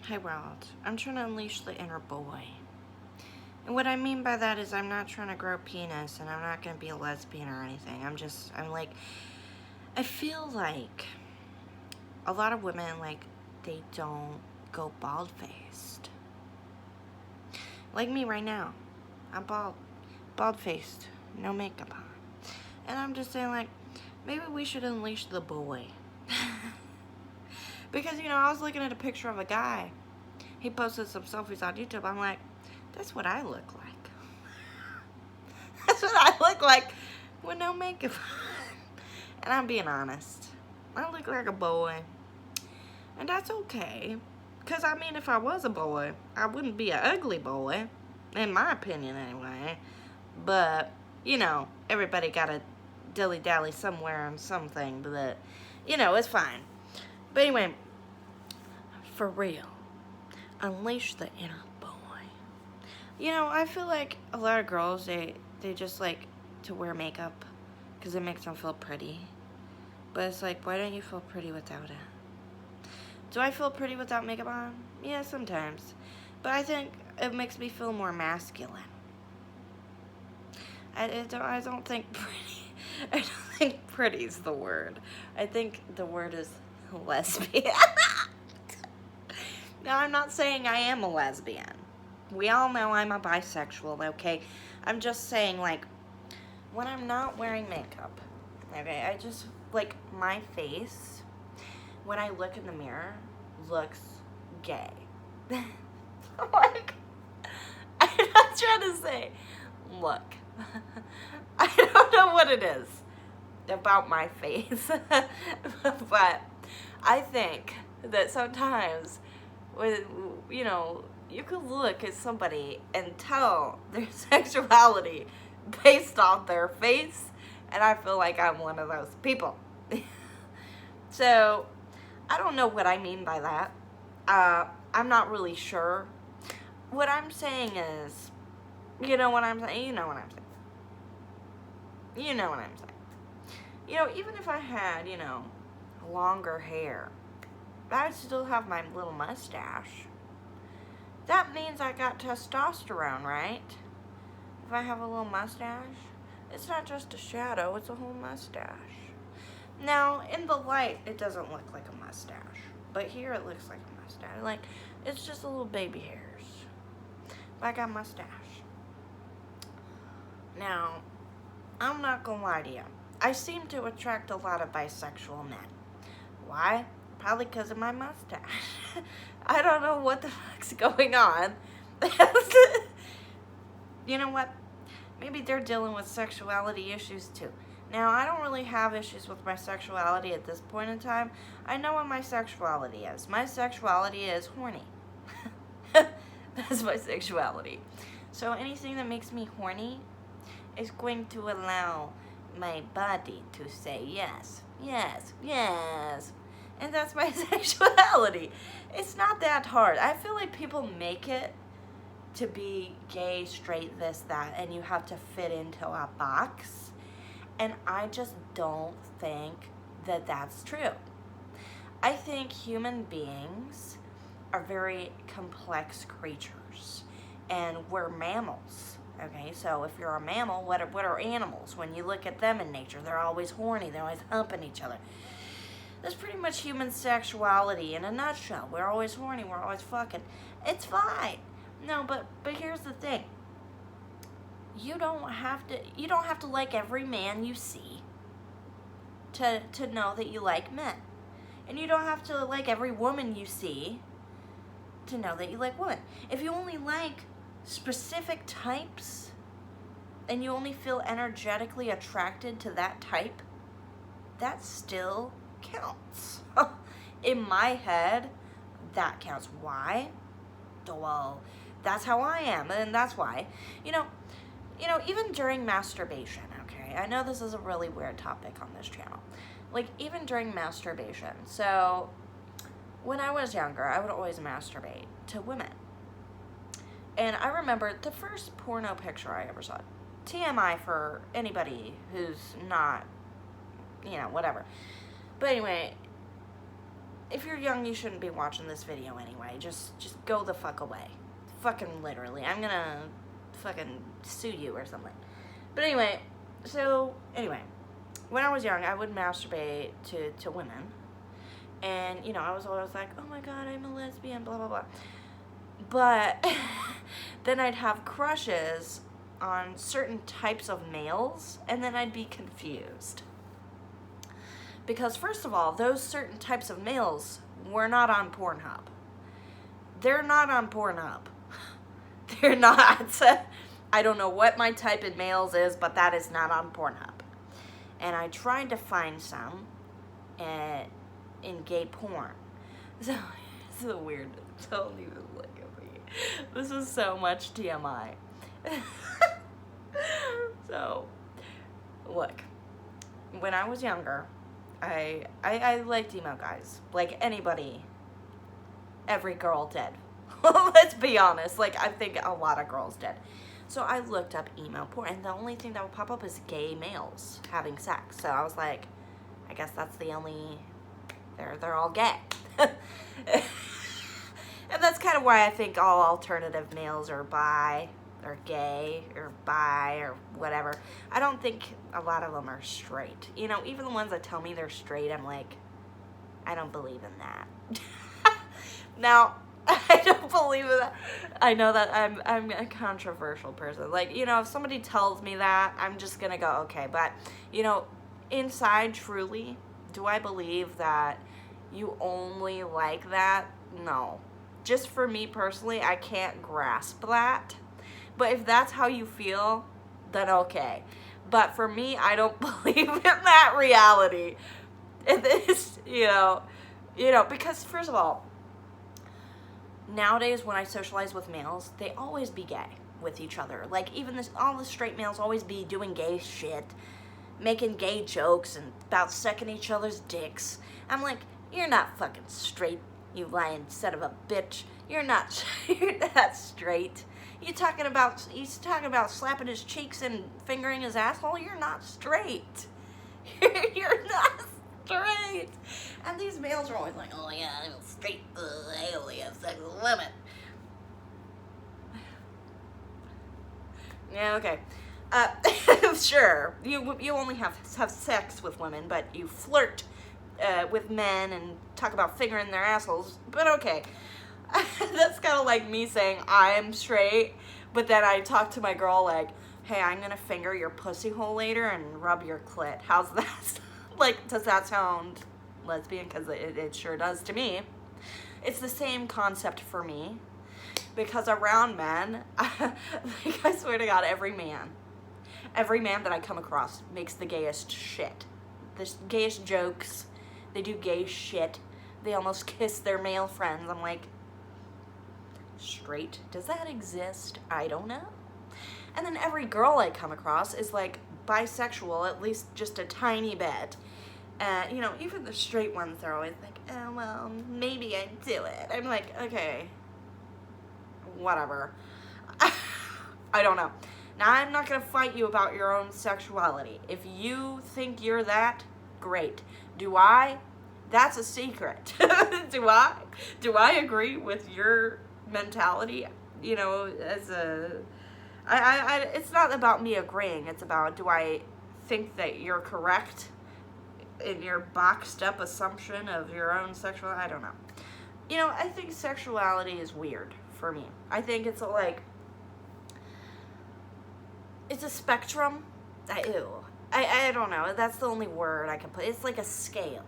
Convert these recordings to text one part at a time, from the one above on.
Hi world. I'm trying to unleash the inner boy. And what I mean by that is I'm not trying to grow penis and I'm not going to be a lesbian or anything. I feel like a lot of women, they don't go bald-faced. Like me right now. I'm bald-faced, no makeup on. And I'm just saying, maybe we should unleash the boy. Because, I was looking at a picture of a guy. He posted some selfies on YouTube. I'm like, that's what I look like. That's what I look like with no makeup on. And I'm being honest. I look like a boy. And that's okay. Because, if I was a boy, I wouldn't be an ugly boy. In my opinion, anyway. But, everybody got to dilly-dally somewhere on something. But, it's fine. But anyway, for real, unleash the inner boy. I feel like a lot of girls, they just like to wear makeup because it makes them feel pretty. But it's like, why don't you feel pretty without it? Do I feel pretty without makeup on? Yeah, sometimes. But I think it makes me feel more masculine. I don't think pretty. I don't think pretty's the word. I think the word is lesbian. Now, I'm not saying I am a lesbian. We all know I'm a bisexual, okay? I'm just saying, when I'm not wearing makeup, okay, I just, my face, when I look in the mirror, looks gay. I'm not trying to say, look, I don't know what it is about my face, but I think that sometimes when, you could look at somebody and tell their sexuality based off their face, and I feel like I'm one of those people. So, I don't know what I mean by that. I'm not really sure. What I'm saying is, you know what I'm saying? You know what I'm saying. You know what I'm saying. Even if I had, longer hair, I'd still have my little mustache. That means I got testosterone, right? If I have a little mustache, it's not just a shadow, it's a whole mustache. Now, in the light, it doesn't look like a mustache, but here it looks like a mustache. It's just a little baby hairs. But I got a mustache. Now, I'm not gonna lie to you. I seem to attract a lot of bisexual men. Why? Probably because of my mustache. I don't know what the fuck's going on. You know what? Maybe they're dealing with sexuality issues too. Now, I don't really have issues with my sexuality at this point in time. I know what my sexuality is. My sexuality is horny. That's my sexuality. So anything that makes me horny is going to allow my body to say yes, yes, yes. And that's my sexuality. It's not that hard. I feel like people make it to be gay, straight, this, that, and you have to fit into a box. And I just don't think that that's true. I think human beings are very complex creatures. And we're mammals. Okay, so if you're a mammal, what are animals? When you look at them in nature, they're always horny. They're always humping each other. That's pretty much human sexuality in a nutshell. We're always horny. We're always fucking. It's fine. No, but here's the thing. You don't have to like every man you see to know that you like men. And you don't have to like every woman you see to know that you like women. If you only like specific types and you only feel energetically attracted to that type, that still counts. In my head, that counts. Why? Well, that's how I am, and that's why. Even during masturbation, okay? I know this is a really weird topic on this channel. Even during masturbation. So, when I was younger, I would always masturbate to women. And I remember the first porno picture I ever saw. TMI for anybody who's not, whatever. But anyway, if you're young, you shouldn't be watching this video anyway. Just go the fuck away. Fucking literally. I'm gonna fucking sue you or something. But anyway, when I was young, I would masturbate to women. And, you know, I was always like, oh my god, I'm a lesbian, blah, blah, blah. But then I'd have crushes on certain types of males, and then I'd be confused. Because, first of all, those certain types of males were not on Pornhub. They're not on Pornhub. They're not. I don't know what my type in males is, but that is not on Pornhub. And I tried to find some in gay porn. So, it's so weird. Don't even look at me. This is so much TMI. So, look. When I was younger, I liked emo guys. Like anybody. Every girl did. Let's be honest. Like, I think a lot of girls did. So I looked up emo porn, and the only thing that would pop up is gay males having sex. So I was like, I guess that's the only... They're all gay. And that's kind of why I think all alternative males are bi, or gay, or bi, or whatever. I don't think a lot of them are straight. You know, even the ones that tell me they're straight, I'm like, I don't believe in that. Now, I don't believe in that. I know that I'm a controversial person. Like, you know, if somebody tells me that, I'm just gonna go, okay. But, you know, inside, truly, do I believe that you only like that? No. Just for me personally, I can't grasp that. But if that's how you feel, then okay. But for me, I don't believe in that reality. It is, you know, because first of all, nowadays when I socialize with males, they always be gay with each other. Like, even all the straight males always be doing gay shit, making gay jokes and about sucking each other's dicks. I'm like, you're not fucking straight, you lying son of a bitch. You're not straight. He's talking about slapping his cheeks and fingering his asshole. You're not straight. You're not straight. And these males are always like, oh yeah, I'm straight. I only have sex with women. Yeah, okay. Sure, you only have sex with women, but you flirt with men and talk about fingering their assholes. But okay, that's kind of like me saying I'm straight, but then I talk to my girl like, hey, I'm gonna finger your pussy hole later and rub your clit. How's that? Like, does that sound lesbian? Because it sure does to me. It's the same concept for me. Because around men, like, I swear to God, every man that I come across makes the gayest shit. The gayest jokes. They do gay shit. They almost kiss their male friends. I'm like, straight? Does that exist? I don't know. And then every girl I come across is like bisexual, at least just a tiny bit. You know, even the straight ones are always like, oh, well, maybe I do it. I'm like, okay, whatever. I don't know. Now, I'm not going to fight you about your own sexuality. If you think you're that, great. Do I? That's a secret. Do I? Do I agree with your mentality? You know, as a... it's not about me agreeing. It's about, do I think that you're correct in your boxed up assumption of your own sexuality? I don't know. You know, I think sexuality is weird for me. I think it's it's a spectrum. I don't know. That's the only word I can put. It's like a scale.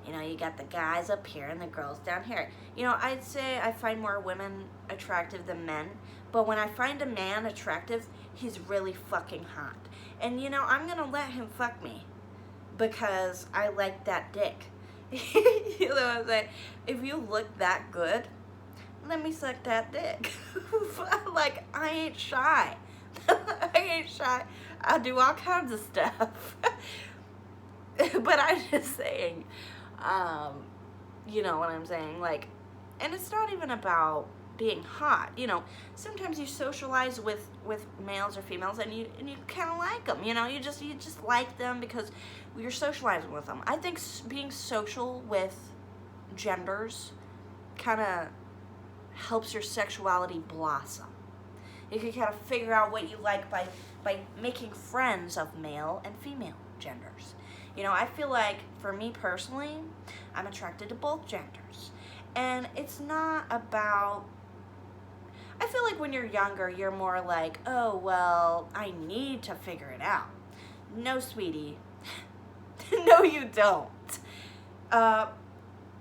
You know, you got the guys up here and the girls down here. You know, I'd say I find more women attractive than men. But when I find a man attractive, he's really fucking hot. And, you know, I'm going to let him fuck me. Because I like that dick. You know what I'm saying? If you look that good, let me suck that dick. Like, I ain't shy. I ain't shy. I do all kinds of stuff. But I'm just saying, you know what I'm saying? Like, and it's not even about being hot. You know, sometimes you socialize with males or females and you kind of like them. You know, you just like them because you're socializing with them. I think being social with genders kind of helps your sexuality blossom. You can kind of figure out what you like by making friends of male and female genders. You know, I feel like, for me personally, I'm attracted to both genders. And it's not about... I feel like when you're younger, you're more like, oh, well, I need to figure it out. No, sweetie. No, you don't.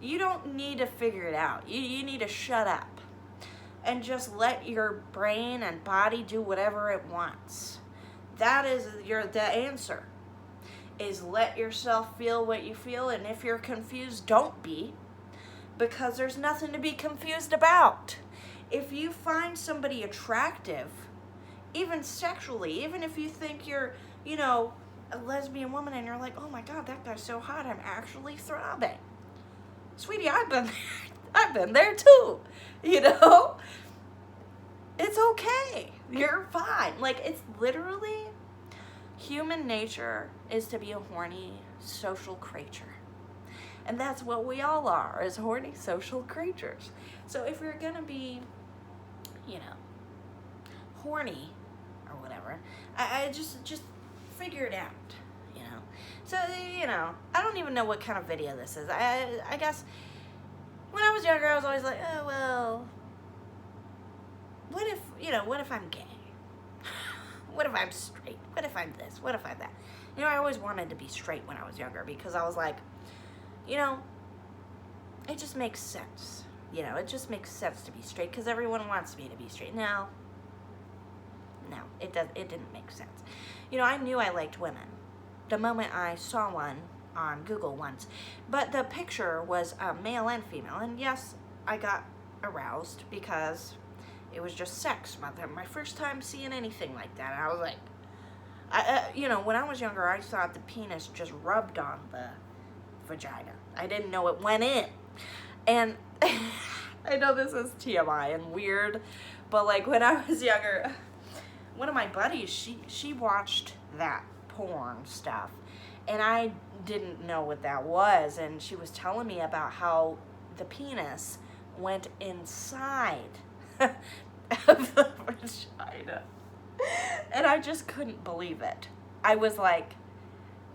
You don't need to figure it out. You need to shut up and just let your brain and body do whatever it wants. That is the answer. Is let yourself feel what you feel, and if you're confused, don't be, because there's nothing to be confused about. If you find somebody attractive, even sexually, even if you think you're, you know, a lesbian woman and you're like, oh my God, that guy's so hot, I'm actually throbbing. Sweetie, I've been there too, you know? It's okay. You're fine. Like, it's literally, human nature is to be a horny social creature. And that's what we all are, is horny social creatures. So if you're gonna be, you know, horny or whatever, I just figure it out, you know. So, you know, I don't even know what kind of video this is. I guess when I was younger, I was always like, oh, well, what if I'm gay? What if I'm straight? What if I'm this? What if I'm that? You know, I always wanted to be straight when I was younger, because I was like, you know, it just makes sense. You know, it just makes sense to be straight, because everyone wants me to be straight. No, it didn't make sense. You know, I knew I liked women the moment I saw one on Google once, but the picture was male and female, and yes, I got aroused because it was just sex. My first time seeing anything like that, and I was like, you know, when I was younger, I thought the penis just rubbed on the vagina. I didn't know it went in. And I know this is TMI and weird, but like when I was younger, one of my buddies, she watched that porn stuff, and I didn't know what that was, and she was telling me about how the penis went inside of the vagina, and I just couldn't believe it. I was like,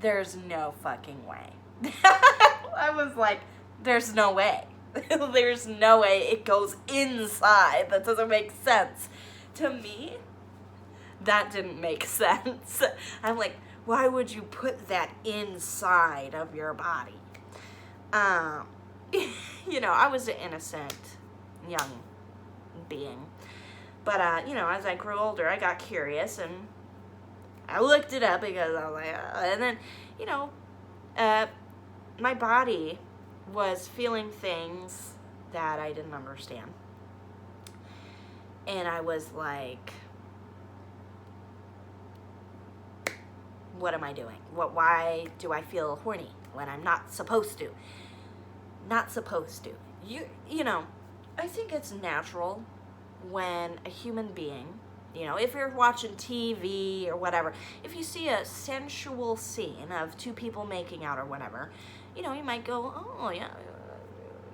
there's no fucking way. I was like, there's no way. There's no way it goes inside. That doesn't make sense. To me, that didn't make sense. I'm like, why would you put that inside of your body? You know, I was an innocent young being. But, you know, as I grew older, I got curious, and I looked it up because I was like, and then, you know, my body was feeling things that I didn't understand. And I was like, what am I doing? Why do I feel horny when I'm not supposed to? Not supposed to. You know, I think it's natural when a human being, you know, if you're watching TV or whatever, if you see a sensual scene of two people making out or whatever, you know, you might go, oh, yeah,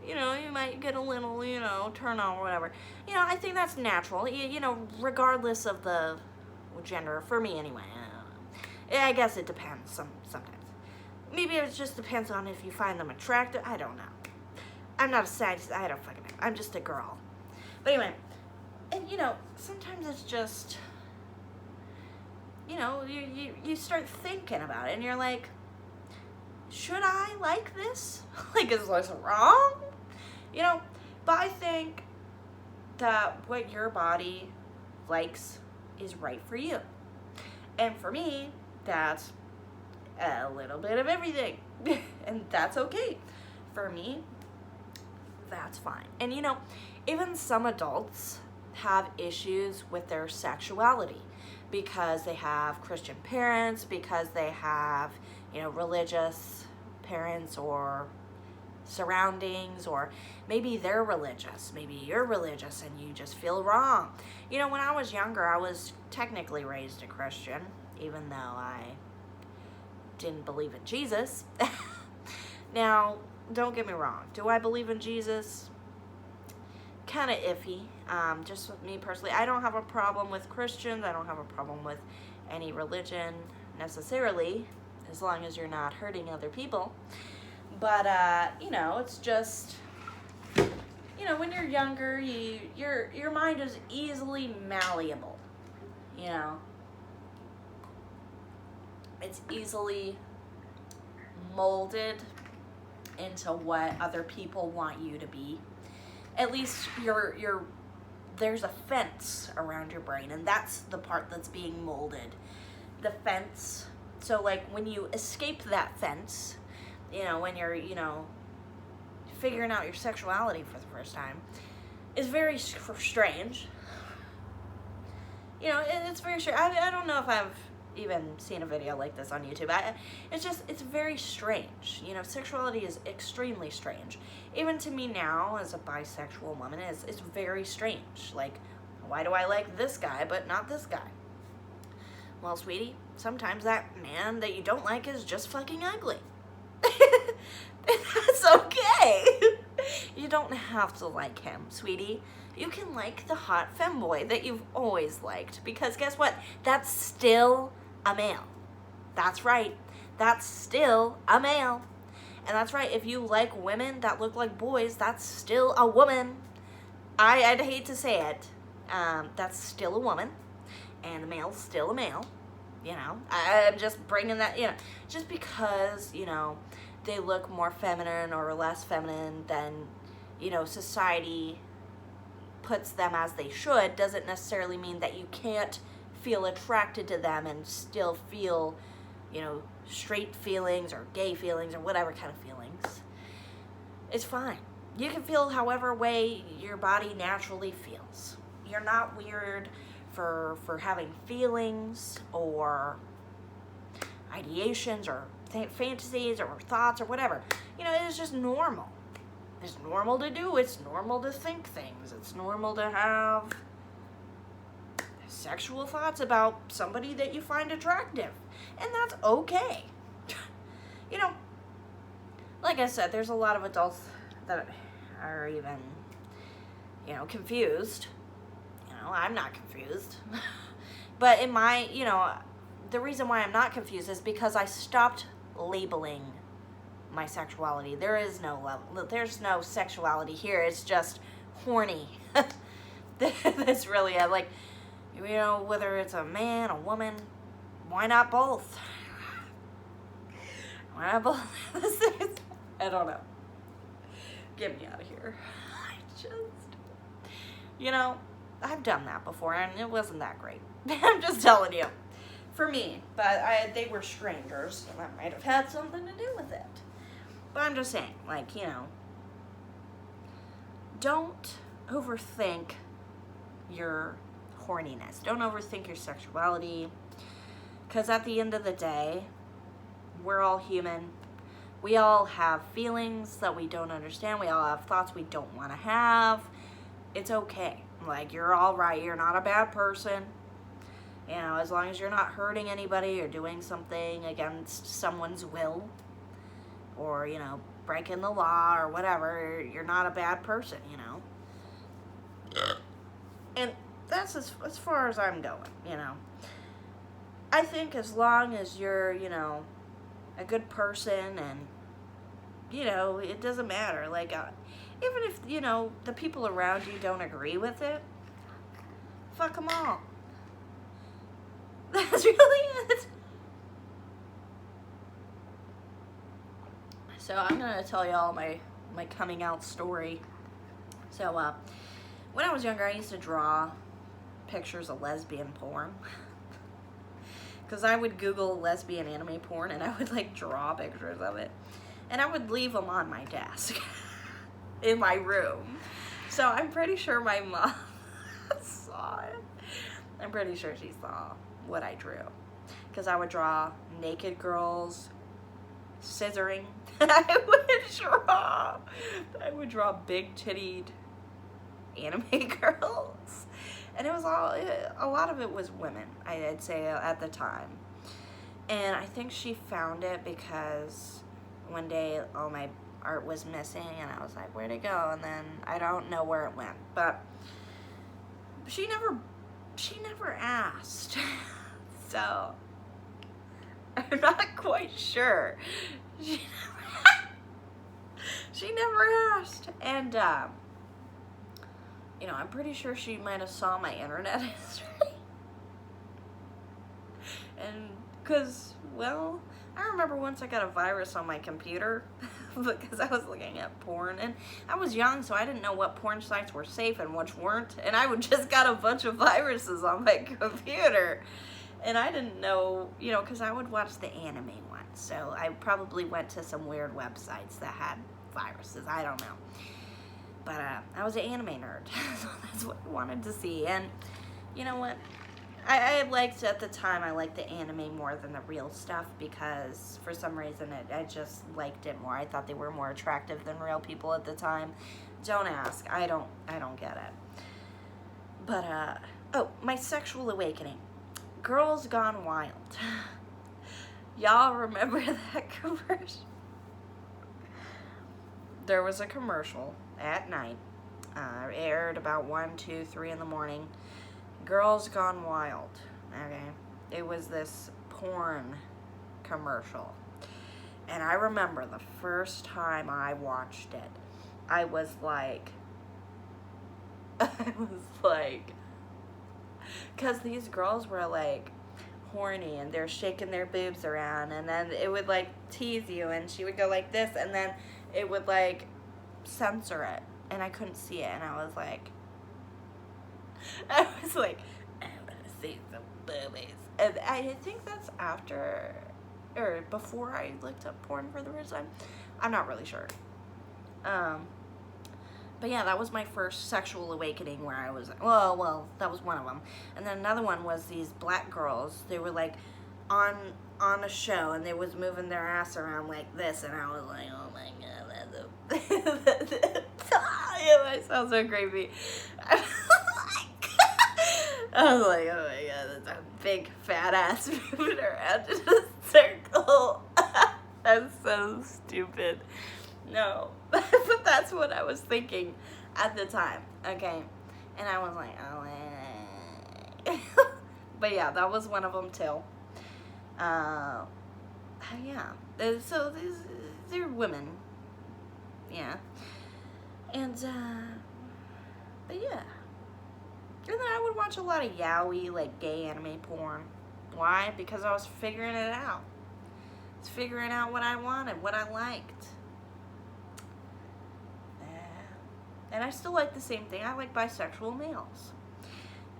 you know, you might get a little, you know, turn on or whatever. You know, I think that's natural, you know, regardless of the gender, for me anyway. I guess it depends sometimes. Maybe it just depends on if you find them attractive. I don't know. I'm not a scientist. I don't fucking know. I'm just a girl. But anyway, and, you know, sometimes it's just, you know, you start thinking about it, and you're like, should I like this? Like, is this wrong? You know, but I think that what your body likes is right for you. And for me, that's a little bit of everything. And that's okay. For me, that's fine. And, you know, even some adults have issues with their sexuality because they have Christian parents, because they have, you know, religious parents or surroundings, or maybe they're religious, maybe you're religious and you just feel wrong. You know, when I was younger, I was technically raised a Christian, even though I didn't believe in Jesus. Now, don't get me wrong. Do I believe in Jesus? Kind of iffy. Just with me personally, I don't have a problem with Christians. I don't have a problem with any religion necessarily, as long as you're not hurting other people. But it's just, when you're younger, your mind is easily malleable. It's easily molded into what other people want you to be. At least there's a fence around your brain, and that's the part that's being molded. The fence. So like when you escape that fence, when you're, figuring out your sexuality for the first time, is very strange. It's very strange. I don't know if I've even seen a video like this on YouTube. It's very strange. Sexuality is extremely strange. Even to me now, as a bisexual woman, it's very strange. Like, why do I like this guy but not this guy? Well, sweetie, sometimes that man that you don't like is just fucking ugly. That's okay. You don't have to like him, sweetie. You can like the hot femboy that you've always liked, because guess what? That's still a male. That's right. That's still a male. And that's right. If you like women that look like boys, that's still a woman. I'd hate to say it. That's still a woman. And a male's still a male. I'm just bringing that, just because, they look more feminine or less feminine than, society puts them as they should, doesn't necessarily mean that you can't feel attracted to them and still feel, straight feelings or gay feelings or whatever kind of feelings. It's fine. You can feel however way your body naturally feels. You're not weird for having feelings or ideations or fantasies or thoughts or whatever. It's just normal. It's normal to do. It's normal to think things. It's normal to have sexual thoughts about somebody that you find attractive. And that's okay. Like I said, there's a lot of adults that are even, confused. I'm not confused. But in my, the reason why I'm not confused is because I stopped labeling my sexuality. There's no sexuality here. It's just horny. That's really it. Like, whether it's a man, a woman, why not both? Why not both? I don't know. Get me out of here. I've done that before, and it wasn't that great. I'm just telling you. For me. But they were strangers, and that might have had something to do with it. But I'm just saying, don't overthink your horniness. Don't overthink your sexuality. Because at the end of the day, we're all human. We all have feelings that we don't understand. We all have thoughts we don't want to have. It's okay. You're all right. You're not a bad person. As long as you're not hurting anybody or doing something against someone's will or, breaking the law or whatever, you're not a bad person, And that's as far as I'm going, I think as long as you're, a good person and, it doesn't matter. Even if, the people around you don't agree with it, fuck them all. That's really it. So I'm going to tell y'all my coming out story. So when I was younger, I used to draw pictures of lesbian porn. Because I would Google lesbian anime porn and I would draw pictures of it. And I would leave them on my desk in my room. So I'm pretty sure my mom saw it. I'm pretty sure she saw what I drew. Because I would draw naked girls scissoring. I would draw big tittied anime girls. And it was a lot of it was women, I'd say, at the time. And I think she found it because one day all my art was missing, and I was like, where'd it go? And then I don't know where it went, but she never asked. So I'm not quite sure. She never asked. And you know, I'm pretty sure she might have saw my internet history. And because, well, I remember once I got a virus on my computer because I was looking at porn, and I was young, so I didn't know what porn sites were safe and which weren't, and I would just got a bunch of viruses on my computer, and I didn't know, you know, because I would watch the anime ones, so I probably went to some weird websites that had viruses, I don't know, but I was an anime nerd, so that's what I wanted to see, and you know what? I liked, at the time, I liked the anime more than the real stuff because for some reason I just liked it more. I thought they were more attractive than real people at the time. Don't ask. I don't get it. But, oh, my sexual awakening. Girls Gone Wild. Y'all remember that commercial? There was a commercial at night. Aired about 1, 2, 3 in the morning. Girls Gone Wild, okay? It was this porn commercial. And I remember the first time I watched it, I was like, because these girls were like horny and they're shaking their boobs around, and then it would like tease you, and she would go like this, and then it would like censor it, and I couldn't see it, and I was like, I want to see some boobies. And I think that's after, or before I looked up porn for the first time. I'm not really sure. But yeah, that was my first sexual awakening where I was, well, that was one of them. And then another one was these black girls. They were like on a show, and they was moving their ass around like this, and I was like, oh my God, that's a... I sound so creepy. I was like, oh my God, that's a big fat ass moving around in a circle. That's so stupid. No, but that's what I was thinking at the time, okay? And I was like, oh, but yeah, that was one of them too. Yeah, so they're women, yeah, and, but yeah. And then I would watch a lot of yaoi, like gay anime porn. Why? Because I was figuring it out. I was figuring out what I wanted, what I liked. And I still like the same thing. I like bisexual males.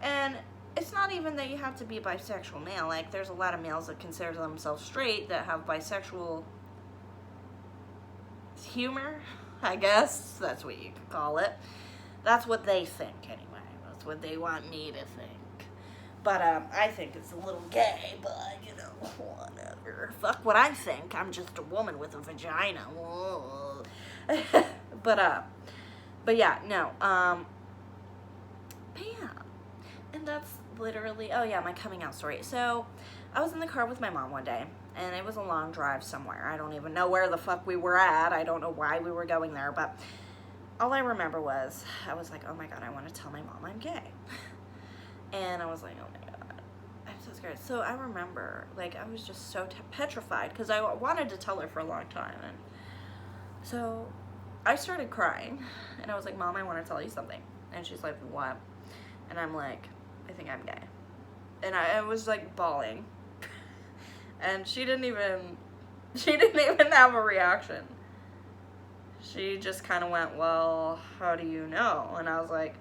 And it's not even that you have to be a bisexual male. Like, there's a lot of males that consider themselves straight that have bisexual humor, I guess. That's what you could call it. That's what they think, anyway. That's what they want me to think. But I think it's a little gay, but, you know, whatever. Fuck what I think. I'm just a woman with a vagina. Whoa. But yeah, no. But yeah. And that's literally, oh yeah, my coming out story. So, I was in the car with my mom one day, and it was a long drive somewhere. I don't even know where the fuck we were at. I don't know why we were going there, but all I remember was, I was like, oh my God, I want to tell my mom I'm gay. And I was like, oh my God, I'm so scared. So I remember, like, I was just so petrified, because I wanted to tell her for a long time. And so I started crying, and I was like, Mom, I want to tell you something. And she's like, what? And I'm like, I think I'm gay. And I was like bawling. And she didn't even have a reaction. She just kind of went, well, how do you know? And I was like,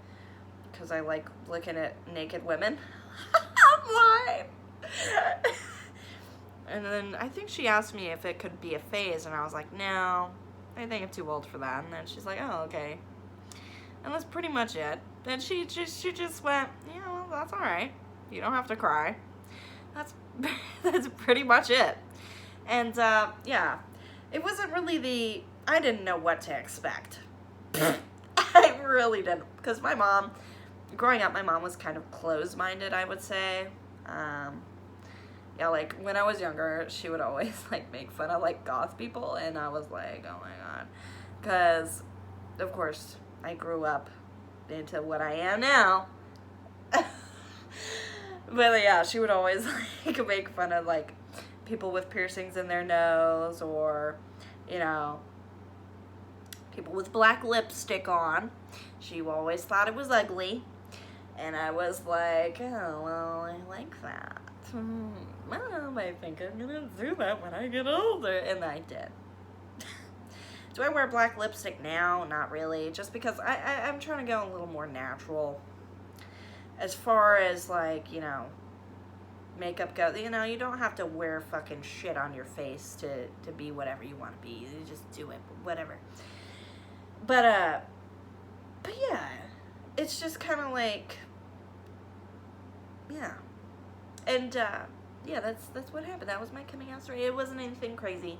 because I like looking at naked women online. And then I think she asked me if it could be a phase, and I was like, no, I think I'm too old for that. And then she's like, oh, okay. And that's pretty much it. Then she just went, yeah, well, that's all right. You don't have to cry. That's pretty much it. And, yeah, it wasn't really I didn't know what to expect. I really didn't. Because my mom, growing up, my mom was kind of closed-minded, I would say. Yeah, like, when I was younger, she would always, like, make fun of, like, goth people, and I was like, oh my god. Because, of course, I grew up into what I am now. But, yeah, she would always, like, make fun of, like, people with piercings in their nose, or, you know, people with black lipstick on. She always thought it was ugly. And I was like, oh, well, I like that. Well, I think I'm going to do that when I get older. And I did. Do I wear black lipstick now? Not really. Just because I'm trying to go a little more natural. As far as, like, you know, makeup goes. You know, you don't have to wear fucking shit on your face to be whatever you want to be. You just do it. Whatever. But yeah. It's just kind of like... Yeah. And, yeah, that's what happened. That was my coming out story. It wasn't anything crazy.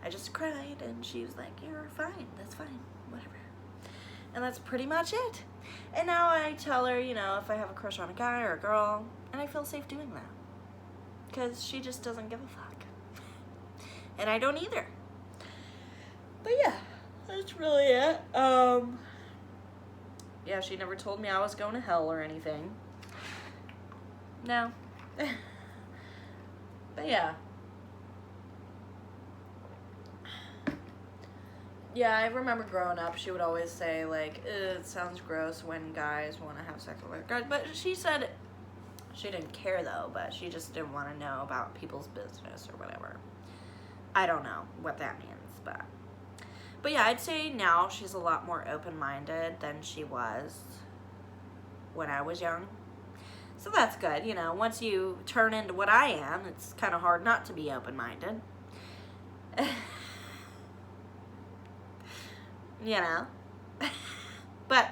I just cried, and she was like, you're fine. That's fine. Whatever. And that's pretty much it. And now I tell her, you know, if I have a crush on a guy or a girl, and I feel safe doing that. Because she just doesn't give a fuck. And I don't either. But, yeah, that's really it. Yeah, she never told me I was going to hell or anything. No. But yeah. Yeah, I remember growing up, she would always say, like, it sounds gross when guys want to have sex with guys. But she said she didn't care, though, but she just didn't want to know about people's business or whatever. I don't know what that means, but yeah, I'd say now she's a lot more open-minded than she was when I was young. So that's good, you know. Once you turn into what I am, it's kind of hard not to be open-minded. You know. But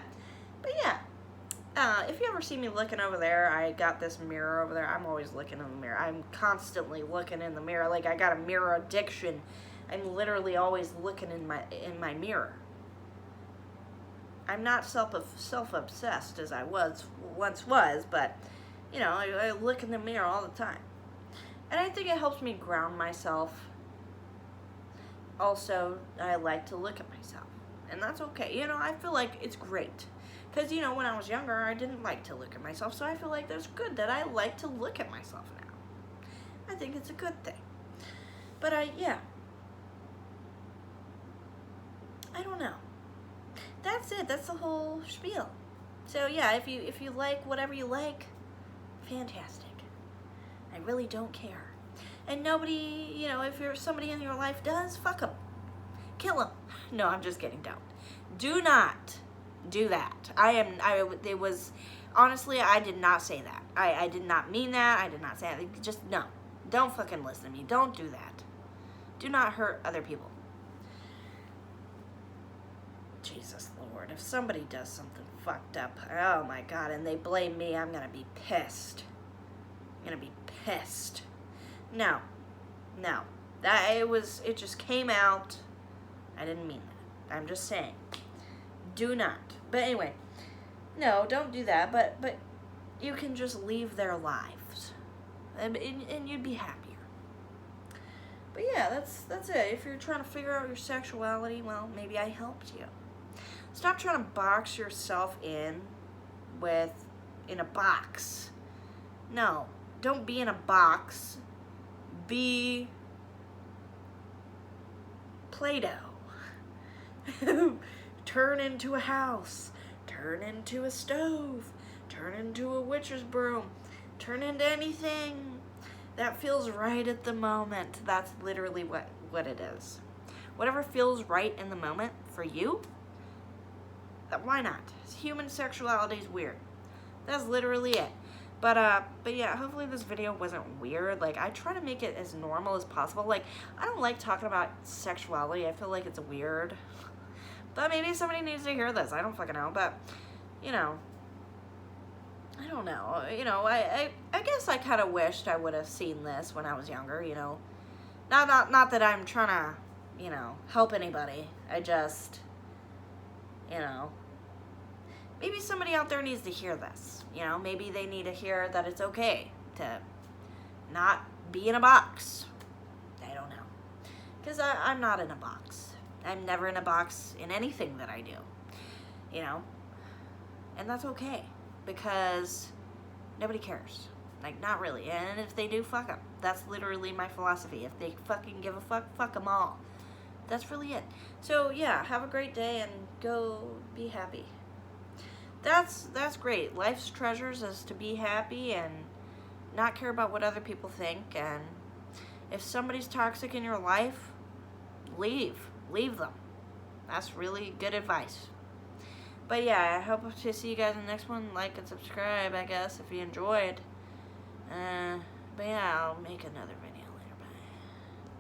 yeah. If you ever see me looking over there, I got this mirror over there. I'm always looking in the mirror. I'm constantly looking in the mirror. Like, I got a mirror addiction. I'm literally always looking in my mirror. I'm not self-obsessed as I once was, but, you know, I look in the mirror all the time. And I think it helps me ground myself. Also, I like to look at myself. And that's okay. You know, I feel like it's great. Because, you know, when I was younger, I didn't like to look at myself. So I feel like that's good that I like to look at myself now. I think it's a good thing. But, yeah. I don't know. That's it. That's the whole spiel. So, yeah, if you like whatever you like, fantastic. I really don't care. And nobody, you know, if somebody in your life does, fuck them. Kill them. No, I'm just kidding. Don't. Do not do that. It was, honestly, I did not say that. I did not mean that. I did not say that. Just, no. Don't fucking listen to me. Don't do that. Do not hurt other people. Jesus Lord, if somebody does something fucked up, oh my God, and they blame me, I'm gonna be pissed. I'm gonna be pissed. No. It just came out. I didn't mean that. I'm just saying. Do not. But anyway, no, don't do that, but you can just leave their lives. And you'd be happier. But yeah, that's it. If you're trying to figure out your sexuality, well, maybe I helped you. Stop trying to box yourself in a box. No, don't be in a box. Be Play-Doh. Turn into a house. Turn into a stove. Turn into a witch's broom. Turn into anything that feels right at the moment. That's literally what it is. Whatever feels right in the moment for you, why not? Human sexuality is weird. That's literally it. But yeah, hopefully this video wasn't weird. Like, I try to make it as normal as possible. Like, I don't like talking about sexuality. I feel like it's weird. But maybe somebody needs to hear this. I don't fucking know. But, you know, I don't know. You know, I guess I kind of wished I would have seen this when I was younger, you know. Not that I'm trying to, you know, help anybody. I just, you know, maybe somebody out there needs to hear this. You know, maybe they need to hear that it's okay to not be in a box. I don't know. Because I'm not in a box. I'm never in a box in anything that I do. You know? And that's okay. Because nobody cares. Like, not really. And if they do, fuck them. That's literally my philosophy. If they fucking give a fuck them all. That's really it. So, yeah, have a great day and go be happy. That's great. Life's treasures is to be happy and not care about what other people think. And if somebody's toxic in your life, leave them. That's really good advice. But yeah, I hope to see you guys in the next one. Like and subscribe, I guess, if you enjoyed. But yeah, I'll make another video.